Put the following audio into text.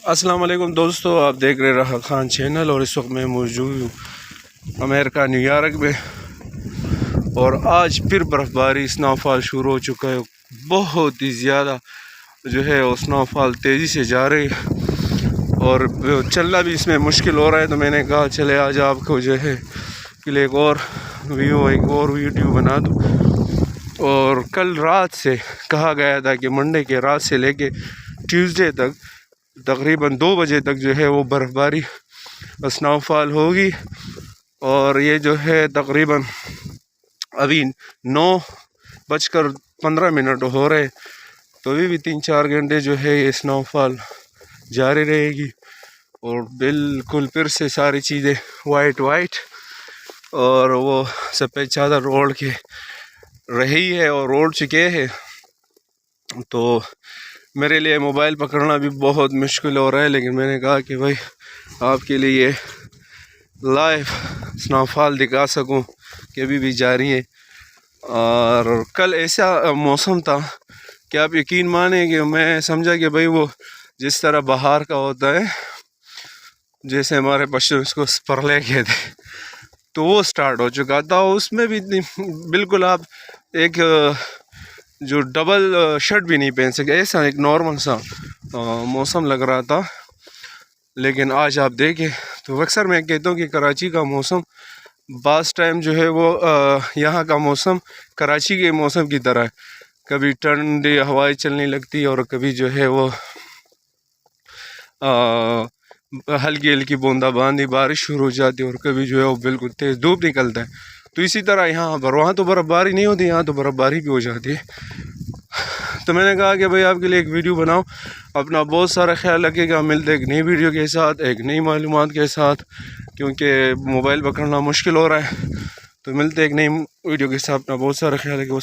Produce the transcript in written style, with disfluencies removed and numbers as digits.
अस्सलाम वालेकुम दोस्तों, आप देख रहे राहा खान चैनल और इस वक्त मैं मौजूद हूँ अमेरिका न्यूयॉर्क में। और आज फिर बर्फ़बारी स्नोफॉल शुरू हो चुका है। बहुत ही ज़्यादा जो है वो स्नोफॉल तेज़ी से जा रही है और चलना भी इसमें मुश्किल हो रहा है। तो मैंने कहा चले आज आपको जो है कि एक और वीडियो बना दूँ। और कल रात से कहा गया था कि मंडे के रात से लेके ट्यूसडे तक तकरीबन 2 बजे तक जो है वो बर्फ़बारी स्नोफॉल होगी। और ये जो है तकरीबन अभी 9:15 हो रहे, तो अभी भी 3-4 घंटे जो है ये स्नोफॉल जारी रहेगी। और बिल्कुल फिर से सारी चीज़ें वाइट और वो सफ़ेद चादर ओढ़ के रही है और ओढ़ चुके हैं। तो मेरे लिए मोबाइल पकड़ना भी बहुत मुश्किल हो रहा है, लेकिन मैंने कहा कि भाई आपके लिए लाइव स्नोफॉल दिखा सकूं कि अभी भी जारी है। और कल ऐसा मौसम था कि आप यकीन माने कि मैं समझा कि भाई वो जिस तरह बाहर का होता है, जैसे हमारे पश्चिम इसको स्परले कहते, तो वो स्टार्ट हो चुका था। उसमें भी बिल्कुल आप एक जो डबल शर्ट भी नहीं पहन सके, ऐसा एक नॉर्मल सा मौसम लग रहा था। लेकिन आज आप देखें तो अक्सर मैं कहता हूँ कि कराची का मौसम बास टाइम जो है वो यहाँ का मौसम कराची के मौसम की तरह है। कभी ठंडी हवाएं चलने लगती और कभी जो है वो हल्की हल्की बूंदाबांदी बारिश शुरू हो जाती है और कभी जो है वो बिल्कुल तेज़ धूप निकलता है। तो इसी तरह यहाँ पर, वहाँ तो बर्फ़बारी नहीं होती, यहाँ तो बर्फ़बारी भी हो जाती है। तो मैंने कहा कि भाई आपके लिए एक वीडियो बनाओ। अपना बहुत सारा ख्याल रखिएगा। मिलते एक नई वीडियो के साथ, एक नई मालूमात के साथ, क्योंकि मोबाइल पकड़ना मुश्किल हो रहा है। तो मिलते एक नई वीडियो के साथ। अपना बहुत सारा ख्याल रखिएगा।